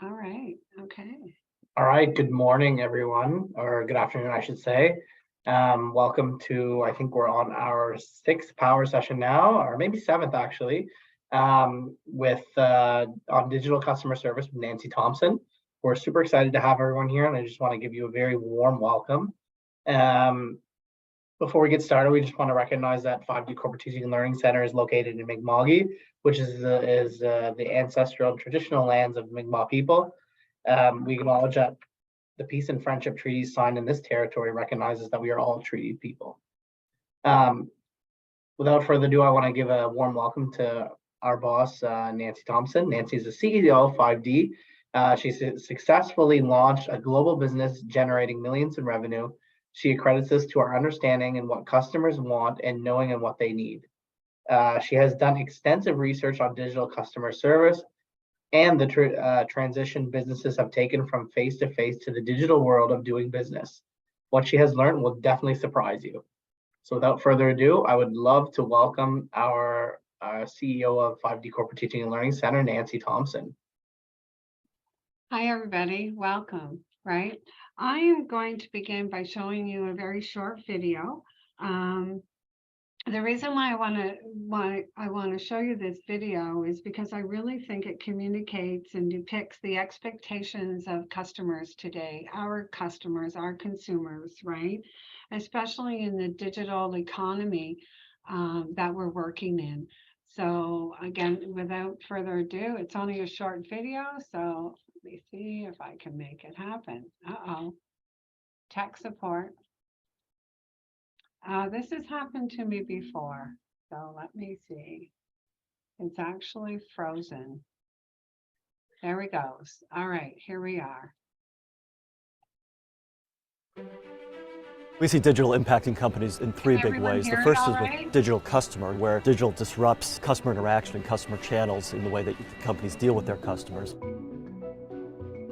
All right. Okay. All right, good morning, everyone, or good afternoon, I should say. Welcome to, I think we're on our sixth power session now, or maybe seventh actually, with on digital customer service with Nancy Thompson. We're super excited to have everyone here, and I just want to give you a very warm welcome. Um, Before we get started, we just want to recognize that 5D Corporate Teaching and Learning Center is located in Mi'kma'ki, which is the ancestral and traditional lands of Mi'kmaq people. We acknowledge that the peace and friendship treaties signed in this territory recognizes that we are all treaty people. Um, Without further ado, I want to give a warm welcome to our boss, Nancy Thompson. Nancy is the CEO of 5D. She successfully launched a global business generating millions in revenue. She accredits this to our understanding and what customers want and knowing and what they need. She has done extensive research on digital customer service and the transition businesses have taken from face-to-face to the digital world of doing business. What she has learned will definitely surprise you. So without further ado, I would love to welcome our CEO of 5D Corporate Teaching and Learning Center, Nancy Thompson. Hi, everybody. Welcome. Right. I am going to begin by showing you a very short video. The reason why I want to show you this video is because I really think it communicates and depicts the expectations of customers today, our customers, our consumers, right? Especially in the digital economy that we're working in. So again, without further ado, it's only a short video, so let me see if I can make it happen. Tech support. This has happened to me before, so let me see. It's actually frozen. There we go. All right, here we are. We see digital impacting companies in three big ways. The first is right? with digital customer, where digital disrupts customer interaction and customer channels in the way that companies deal with their customers.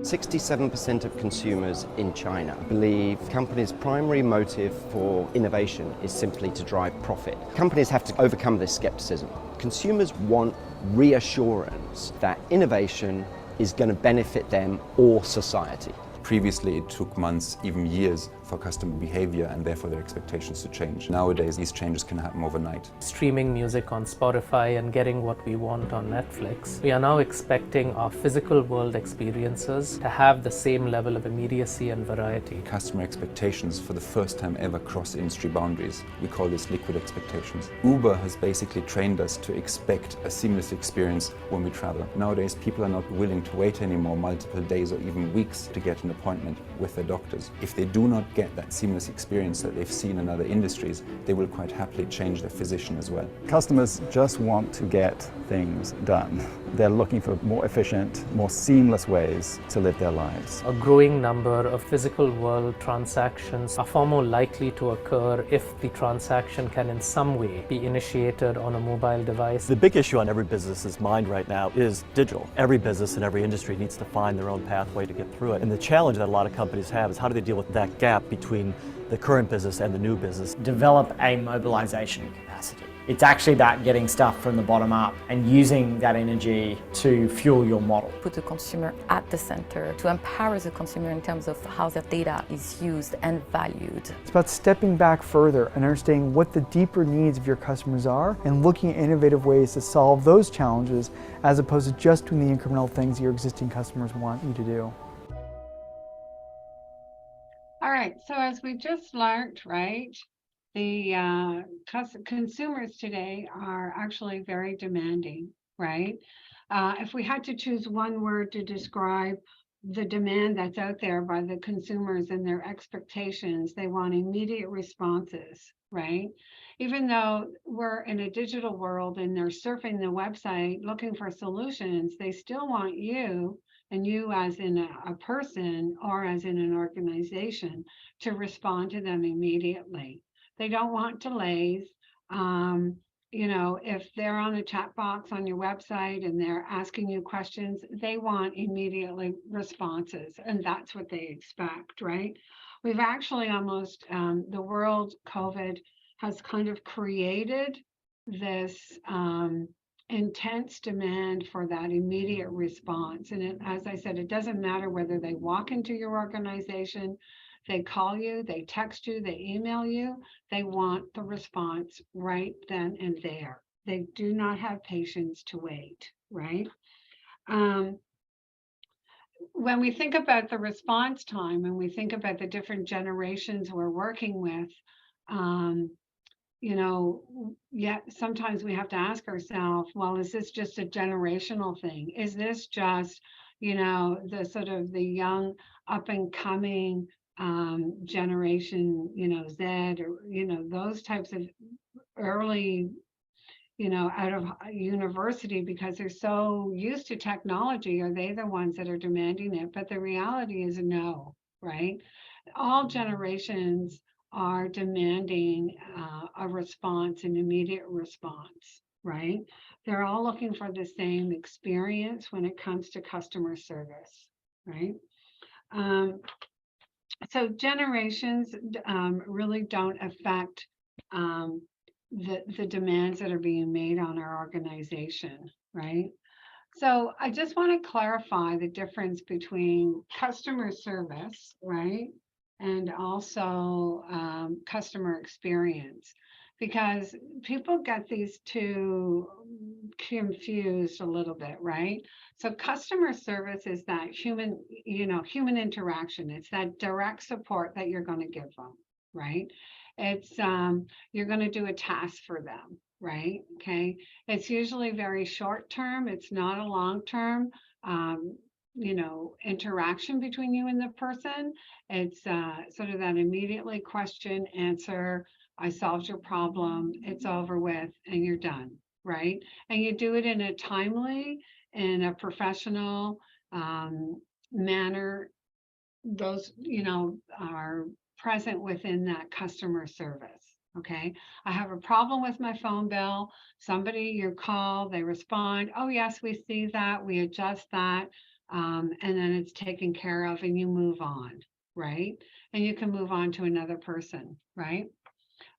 67% of consumers in China believe companies' primary motive for innovation is simply to drive profit. Companies have to overcome this skepticism. Consumers want reassurance that innovation is going to benefit them or society. Previously, it took months, even years, for customer behavior and therefore their expectations to change. Nowadays, these changes can happen overnight. Streaming music on Spotify and getting what we want on Netflix, we are now expecting our physical world experiences to have the same level of immediacy and variety. Customer expectations for the first time ever cross industry boundaries. We call this liquid expectations. Uber has basically trained us to expect a seamless experience when we travel. Nowadays, people are not willing to wait anymore multiple days or even weeks to get an appointment with their doctors. If they do not get that seamless experience that they've seen in other industries, they will quite happily change their physician as well. Customers just want to get things done. They're looking for more efficient, more seamless ways to live their lives. A growing number of physical world transactions are far more likely to occur if the transaction can in some way be initiated on a mobile device. The big issue on every business's mind right now is digital. Every business in every industry needs to find their own pathway to get through it. And the challenge that a lot of companies have is how do they deal with that gap between the current business and the new business. Develop a mobilization capacity. It's actually about getting stuff from the bottom up and using that energy to fuel your model. Put the consumer at the center, to empower the consumer in terms of how their data is used and valued. It's about stepping back further and understanding what the deeper needs of your customers are and looking at innovative ways to solve those challenges as opposed to just doing the incremental things your existing customers want you to do. All right, so as we just learned, right, the consumers today are actually very demanding, right? If we had to choose one word to describe the demand that's out there by the consumers and their expectations, they want immediate responses, right? Even though we're in a digital world and they're surfing the website looking for solutions, they still want you, and you as in a person or as in an organization, to respond to them immediately. They don't want delays. You know, if they're on a chat box on your website and they're asking you questions, they want immediately responses, and that's what they expect, right? We've actually almost, the world COVID has kind of created this intense demand for that immediate response. And as I said, it doesn't matter whether they walk into your organization, they call you, they text you, they email you, they want the response right then and there. They do not have patience to wait, right? When we think about the response time and we think about the different generations we're working with, sometimes we have to ask ourselves, well, is this just a generational thing? Is this just, the sort of the young up and coming generation, Z, or, those types of early, out of university, because they're so used to technology, are they the ones that are demanding it? But the reality is no, right? All generations are demanding a response, an immediate response, right? They're all looking for the same experience when it comes to customer service, right? So generations really don't affect the demands that are being made on our organization, right? So I just want to clarify the difference between customer service, right? And also customer experience, because people get these two confused a little bit, right? So customer service is that human interaction. It's that direct support that you're going to give them, right? It's you're going to do a task for them, right? Okay. It's usually very short term. It's not a long term interaction between you and the person. It's sort of that immediately question, answer, I solved your problem, it's over with, and you're done, right? And you do it in a timely, in a professional manner. Those, are present within that customer service. Okay, I have a problem with my phone bill. Somebody, you call, they respond, oh yes, we see that, we adjust that, and then it's taken care of and you move on, right? And you can move on to another person, right?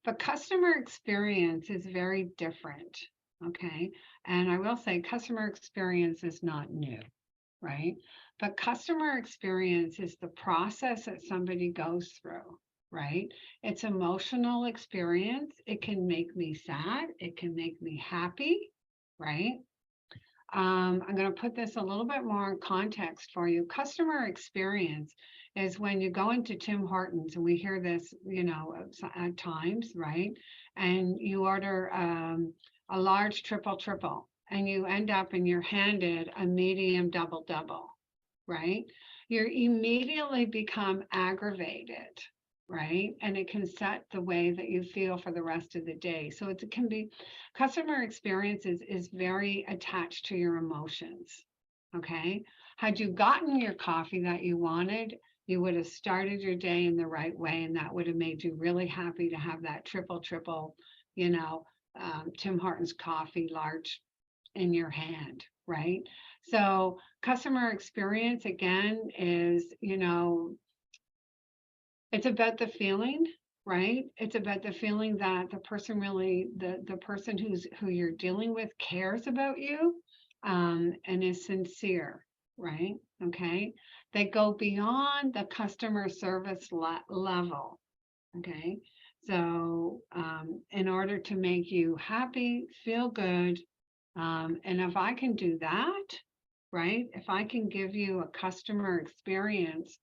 But customer experience is very different, okay? And I will say customer experience is not new, right? But customer experience is the process that somebody goes through, right? It's emotional experience. It can make me sad. It can make me happy, right? I'm going to put this a little bit more in context for you. Customer experience is when you go into Tim Hortons, and we hear this, at times, right? And you order a large triple, and you end up and you're handed a medium double, right? You immediately become aggravated, right? And it can set the way that you feel for the rest of the day. So it can be, customer experience is very attached to your emotions, okay? Had you gotten your coffee that you wanted, you would have started your day in the right way, and that would have made you really happy to have that triple, Tim Hortons coffee large in your hand, right? So customer experience, again, is, it's about the feeling, right? It's about the feeling that the person really, the person who you're dealing with cares about you and is sincere, right? Okay. They go beyond the customer service level, okay? So in order to make you happy, feel good, and if I can do that, right? If I can give you a customer experience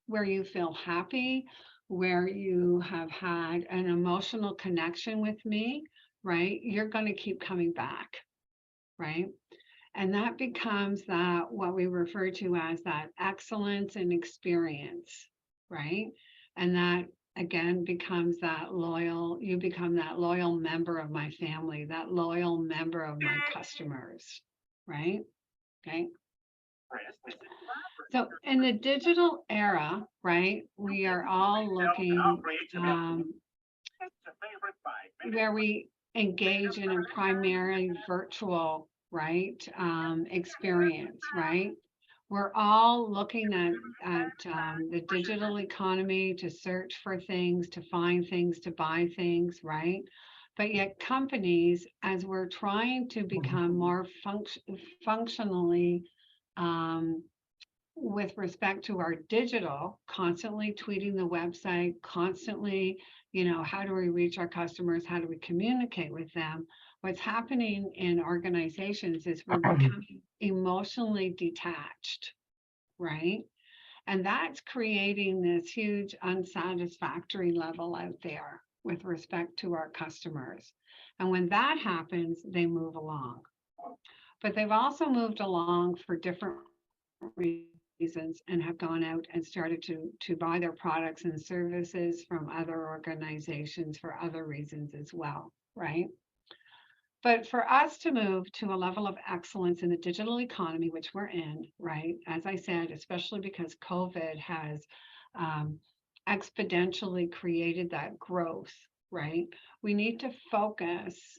where you feel happy, where you have had an emotional connection with me, right? You're going to keep coming back, right? And that becomes that what we refer to as that excellence in experience, right? And that again becomes that loyal, you become that loyal member of my family, that loyal member of my customers, right? Okay. So in the digital era, right, we are all looking where we engage in a primarily virtual, right, experience, right? We're all looking at the digital economy to search for things, to find things, to buy things, right? But yet companies, as we're trying to become more functionally with respect to our digital, constantly tweeting the website, constantly, how do we reach our customers? How do we communicate with them? What's happening in organizations is we're becoming emotionally detached, right? And that's creating this huge unsatisfactory level out there with respect to our customers. And when that happens, they move along. But they've also moved along for different reasons and have gone out and started to buy their products and services from other organizations for other reasons as well, right? But for us to move to a level of excellence in the digital economy, which we're in, right? As I said, especially because COVID has exponentially created that growth, right? We need to focus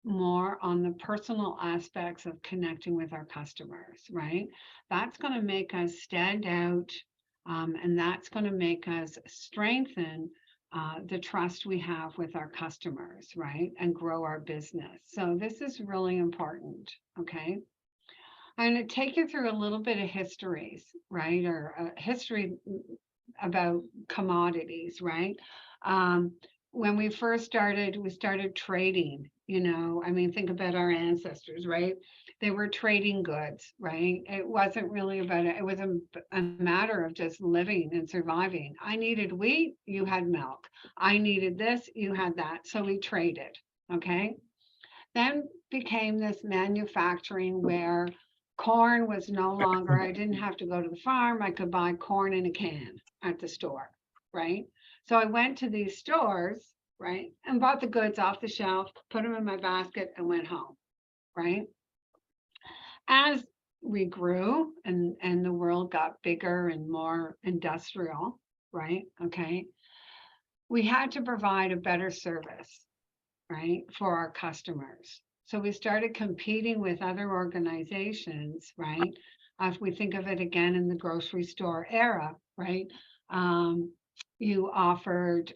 more on the personal aspects of connecting with our customers, right? That's going to make us stand out, and that's going to make us strengthen the trust we have with our customers, right? And grow our business. So this is really important, okay? I'm going to take you through a little bit of histories, right? Or history about commodities, right? When we first started, we started trading, think about our ancestors, right? They were trading goods, right? It wasn't really about it. It was a matter of just living and surviving. I needed wheat, you had milk. I needed this, you had that. So we traded, okay? Then became this manufacturing where corn was no longer, I didn't have to go to the farm. I could buy corn in a can at the store, right? So I went to these stores, right, and bought the goods off the shelf, put them in my basket, and went home, right? As we grew and the world got bigger and more industrial, right, okay, we had to provide a better service, right, for our customers. So we started competing with other organizations, right? If we think of it again in the grocery store era, right? You offered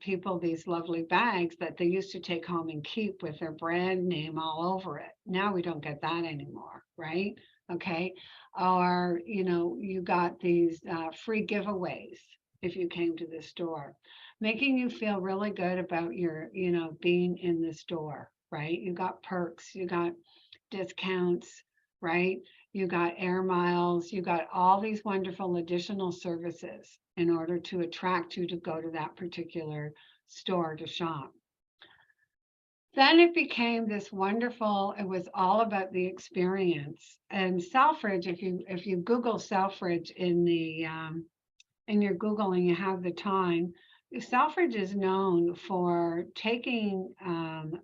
people these lovely bags that they used to take home and keep with their brand name all over it. Now we don't get that anymore, right? Okay. Or, you got these free giveaways if you came to the store, making you feel really good about your, being in the store, right? You got perks, you got discounts, right? You got air miles, you got all these wonderful additional services in order to attract you to go to that particular store to shop. Then it became this wonderful, it was all about the experience. And Selfridge, if you Google Selfridge in your Google and you have the time, Selfridge is known for taking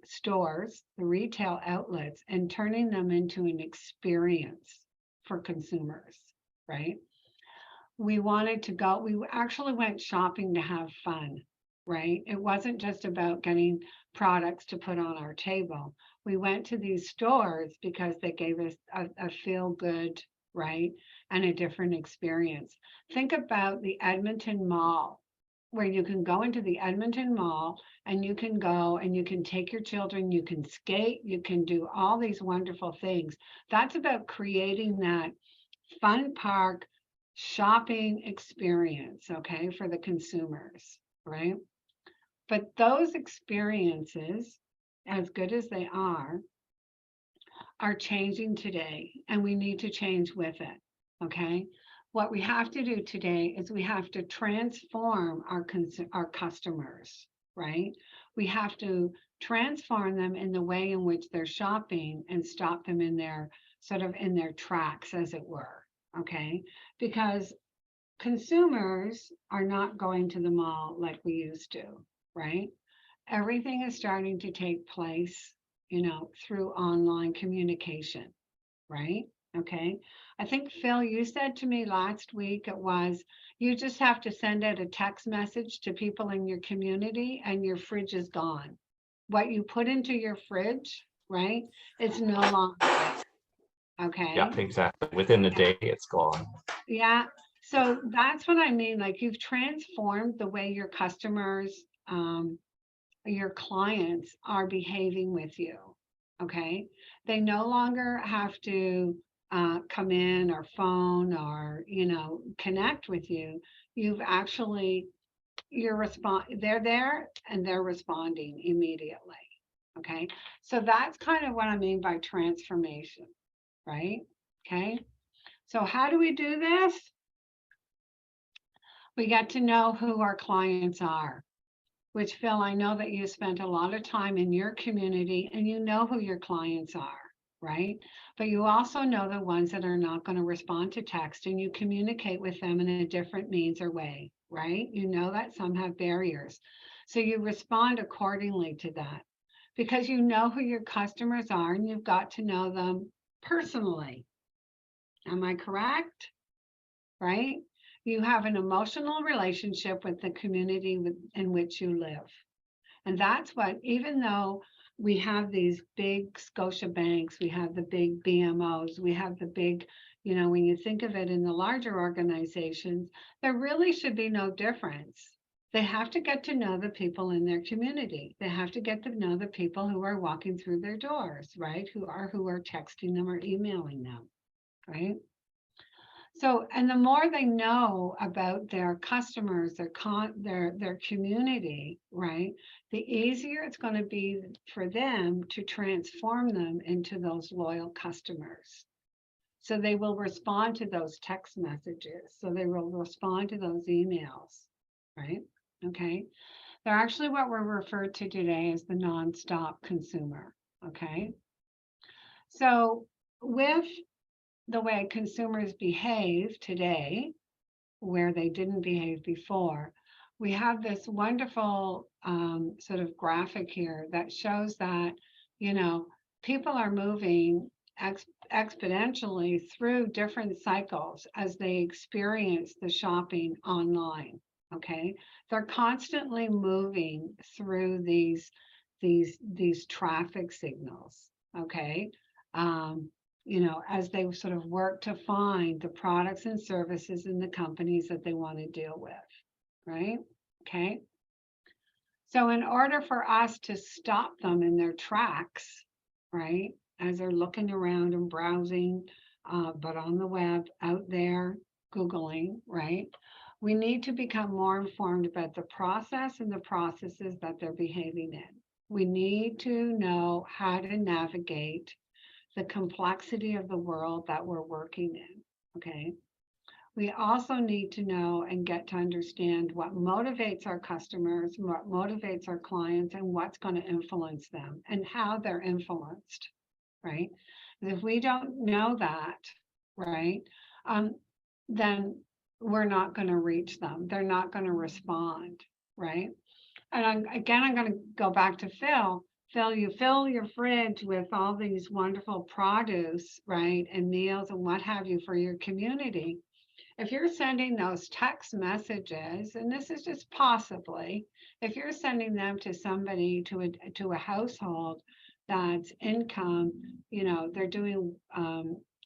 stores, the retail outlets, and turning them into an experience for consumers, right? We wanted to go, we actually went shopping to have fun, right? It wasn't just about getting products to put on our table. We went to these stores because they gave us a feel good, right? And a different experience. Think about the Edmonton Mall, where you can go into the Edmonton Mall and you can go and you can take your children, you can skate, you can do all these wonderful things. That's about creating that fun park shopping experience, okay, for the consumers, right? But those experiences, as good as they are changing today, and we need to change with it, okay? What we have to do today is we have to transform our customers, right? We have to transform them in the way in which they're shopping and stop them in their tracks, as it were, okay? Because consumers are not going to the mall like we used to, right? Everything is starting to take place, through online communication, right? Okay. I think, Phil, you said to me last week, you just have to send out a text message to people in your community and your fridge is gone. What you put into your fridge, right, it's no longer there. Okay. Yeah, exactly. Within a day, it's gone. Yeah. So that's what I mean. Like, you've transformed the way your customers your clients are behaving with you. Okay, they no longer have to come in or phone or connect with you. You've actually they're there and they're responding immediately. Okay, so that's kind of what I mean by transformation, right? Okay, so how do we do this? We get to know who our clients are, which, Phil, I know that you spent a lot of time in your community and you know who your clients are, right? But you also know the ones that are not going to respond to text, and you communicate with them in a different means or way, right? You know that some have barriers. So you respond accordingly to that because you know who your customers are and you've got to know them personally. Am I correct? Right? You have an emotional relationship with the community in which you live. And that's what, even though we have these big Scotia banks, we have the big BMOs, we have the big, when you think of it in the larger organizations, there really should be no difference. They have to get to know the people in their community. They have to get to know the people who are walking through their doors, right? Who are texting them or emailing them, right? So, and the more they know about their customers, their community, right, the easier it's going to be for them to transform them into those loyal customers. So they will respond to those text messages. So they will respond to those emails, right? Okay. They're actually what we're referred to today as the nonstop consumer. Okay. So with the way consumers behave today, where they didn't behave before, we have this wonderful sort of graphic here that shows that, people are moving exponentially through different cycles as they experience the shopping online. Okay, they're constantly moving through these traffic signals. Okay. As they sort of work to find the products and services and the companies that they want to deal with, right? Okay. So in order for us to stop them in their tracks, right, as they're looking around and browsing, but on the web, out there, Googling, right, we need to become more informed about the process and the processes that they're behaving in. We need to know how to navigate the complexity of the world that we're working in, okay? We also need to know and get to understand what motivates our customers, what motivates our clients, and what's going to influence them and how they're influenced, right? And if we don't know that, right, then we're not going to reach them. They're not going to respond, right? And I'm going to go back to Phil. Phil, you fill your fridge with all these wonderful produce, right, and meals and what have you for your community. If you're sending those text messages, and this is just possibly, if you're sending them to somebody, to a household that's income, they're doing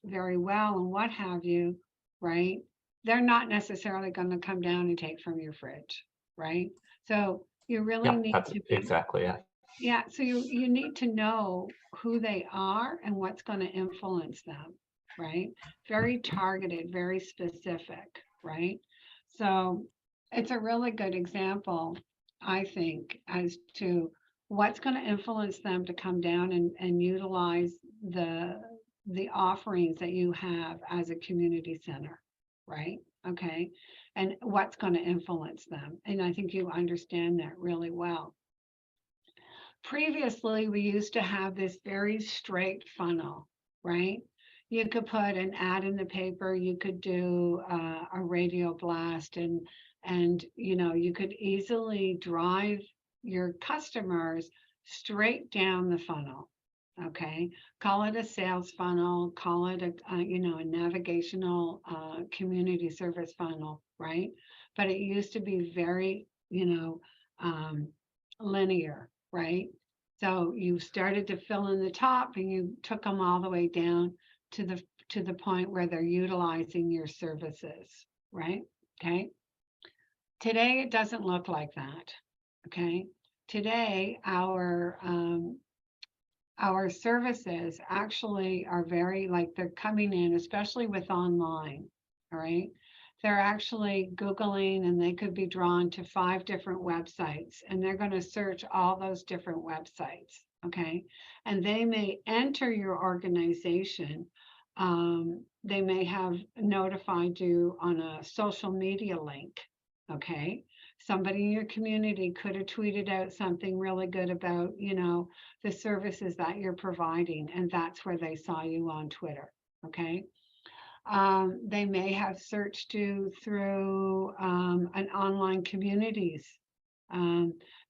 very well and what have you, right, they're not necessarily going to come down and take from your fridge, right? So you really need to be, exactly, yeah. Yeah, so you need to know who they are and what's going to influence them, right? Very targeted, very specific, right? So it's a really good example, I think, as to what's going to influence them to come down and utilize the offerings that you have as a community center, right? Okay, and what's going to influence them. And I think you understand that really well. Previously, we used to have this very straight funnel, right? You could put an ad in the paper, you could do a radio blast, and you could easily drive your customers straight down the funnel. Okay, call it a sales funnel, call it a navigational community service funnel, right? But it used to be very linear, right? So you started to fill in the top and you took them all the way down to the point where they're utilizing your services, right? Okay. Today, it doesn't look like that. Okay. today our services actually are very, like, they're coming in, especially with online, all right? They're actually Googling, and they could be drawn to 5 different websites, and they're going to search all those different websites, okay? And they may enter your organization. They may have notified you on a social media link, okay? Somebody in your community could have tweeted out something really good about, the services that you're providing, and that's where they saw you on Twitter, okay? They may have searched you through an online communities.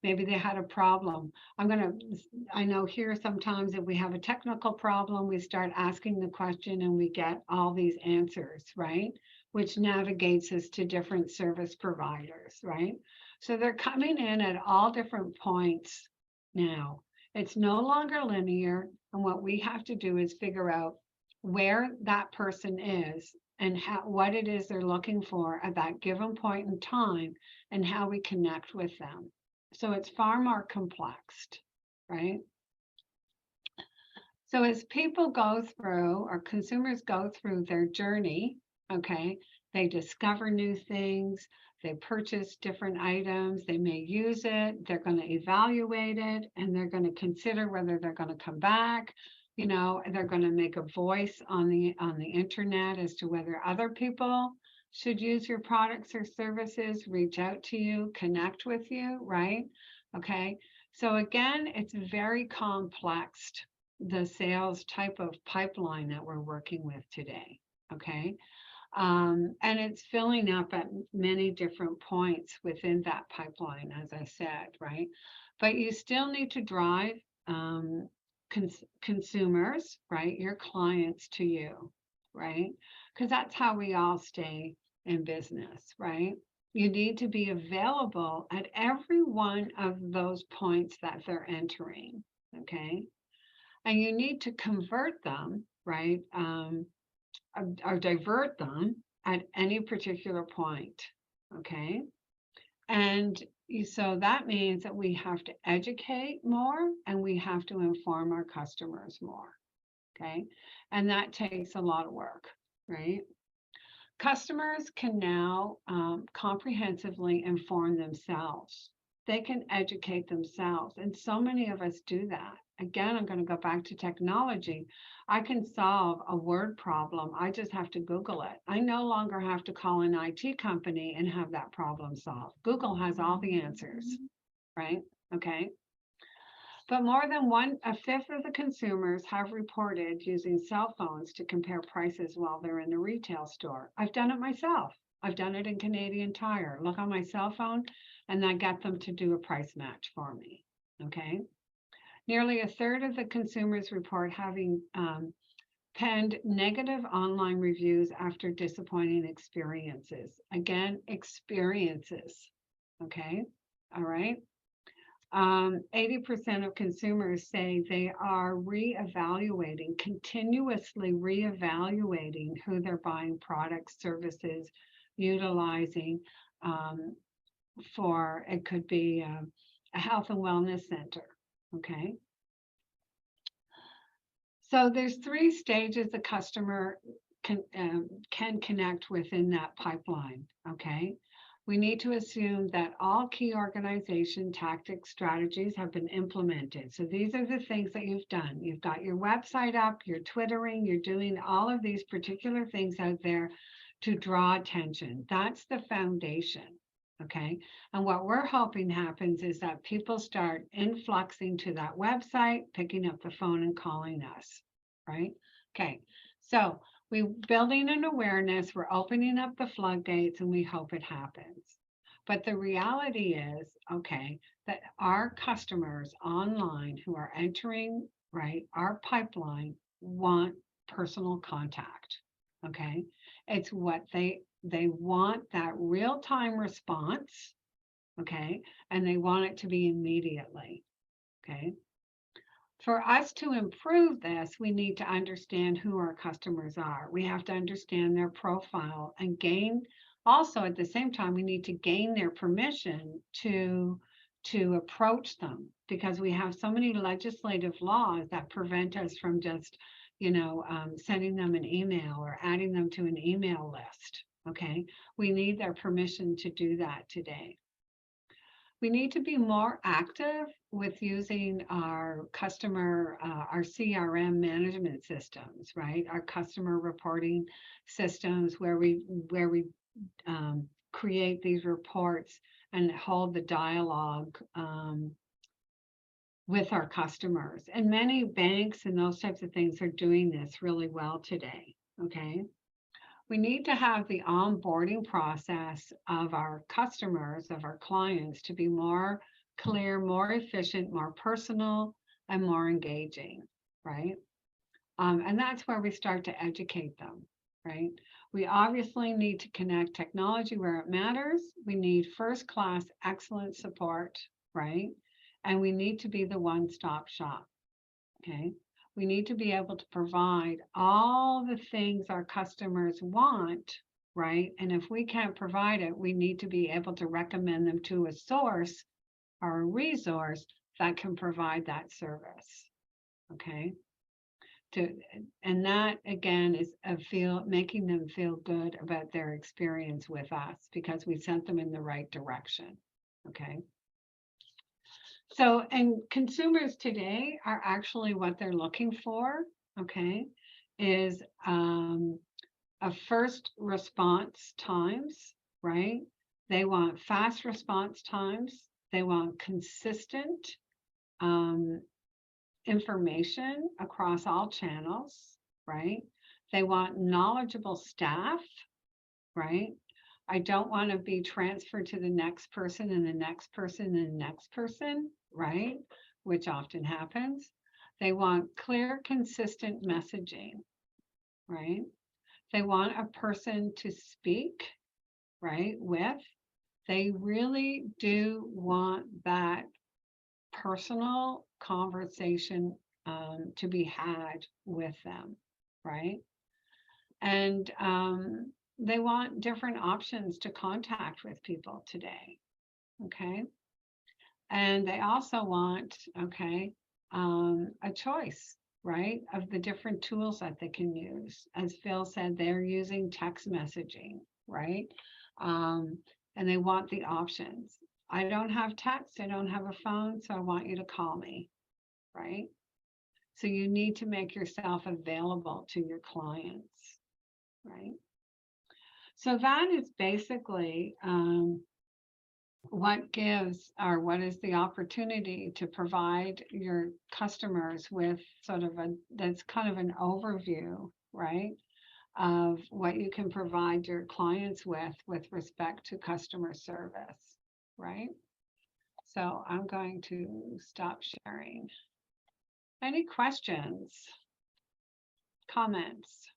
Maybe they had a problem. I know here sometimes if we have a technical problem, we start asking the question and we get all these answers, right? Which navigates us to different service providers, right? So they're coming in at all different points now. It's no longer linear, and what we have to do is figure out where that person is and what it is they're looking for at that given point in time, and how we connect with them. So it's far more complex, right? So as people go through, or consumers go through their journey, okay, they discover new things, they purchase different items, they may use it, they're going to evaluate it, and they're going to consider whether they're going to come back. They're going to make a voice on the internet as to whether other people should use your products or services, reach out to you, connect with you, right? Okay. So again, it's very complex, the sales type of pipeline that we're working with today. Okay. And it's filling up at many different points within that pipeline, as I said, right? But you still need to drive consumers, right? Your clients to you, right? Because that's how we all stay in business, right? You need to be available at every one of those points that they're entering, okay? And you need to convert them, right? Or divert them at any particular point, okay? And so that means that we have to educate more, and we have to inform our customers more, okay? And that takes a lot of work, right? Customers can now comprehensively inform themselves. They can educate themselves, and so many of us do that. Again, I'm going to go back to technology. I can solve a word problem. I just have to Google it. I no longer have to call an IT company and have that problem solved. Google has all the answers, right? Okay. But more than 1/5 of the consumers have reported using cell phones to compare prices while they're in the retail store. I've done it myself. I've done it in Canadian Tire. Look on my cell phone, and I get them to do a price match for me, okay? Nearly 1/3 of the consumers report having penned negative online reviews after disappointing experiences. Again, experiences, okay? All right. 80% of consumers say they are continuously reevaluating who they're buying products, services, utilizing for, it could be a health and wellness center, okay? So there's 3 stages the customer can connect within that pipeline, okay? We need to assume that all key organization tactics strategies have been implemented. So these are the things that you've done. You've got your website up, you're Twittering, you're doing all of these particular things out there to draw attention. That's the foundation, okay? And what we're hoping happens is that people start influxing to that website, picking up the phone and calling us, right? Okay, so we're building an awareness, we're opening up the floodgates, and we hope it happens. But the reality is, okay, that our customers online who are entering, right, our pipeline want personal contact, okay? It's what they want, that real-time response, okay? And they want it to be immediately, okay? For us to improve this, we need to understand who our customers are. We have to understand their profile and gain, also at the same time, we need to gain their permission to to approach them, because we have so many legislative laws that prevent us from just, sending them an email or adding them to an email list. Okay, we need their permission to do that today. We need to be more active with using our our CRM management systems, right? Our customer reporting systems, where we create these reports and hold the dialogue with our customers. And many banks and those types of things are doing this really well today. Okay. We need to have the onboarding process of our customers, of our clients, to be more clear, more efficient, more personal, and more engaging, right? And that's where we start to educate them, right? We obviously need to connect technology where it matters. We need first-class, excellent support, right? And we need to be the one-stop shop, okay? We need to be able to provide all the things our customers want, right? And if we can't provide it, we need to be able to recommend them to a source or a resource that can provide that service, okay? And that, again, is making them feel good about their experience with us because we sent them in the right direction, okay? So, and consumers today are actually what they're looking for, okay, is a first response times, right? They want fast response times. They want consistent information across all channels, right? They want knowledgeable staff, right? I don't want to be transferred to the next person and the next person and the next person, right? Which often happens. They want clear, consistent messaging, right? They want a person to speak, right, with. They really do want that personal conversation to be had with them, right? And they want different options to contact with people today, okay? And they also want, okay, a choice, right, of the different tools that they can use. As Phil said, they're using text messaging, right? And they want the options. I don't have text, I don't have a phone, so I want you to call me, right? So you need to make yourself available to your clients, right? So that is basically what is the opportunity to provide your customers with sort of that's kind of an overview, right, of what you can provide your clients with respect to customer service, right? So I'm going to stop sharing. Any questions, comments?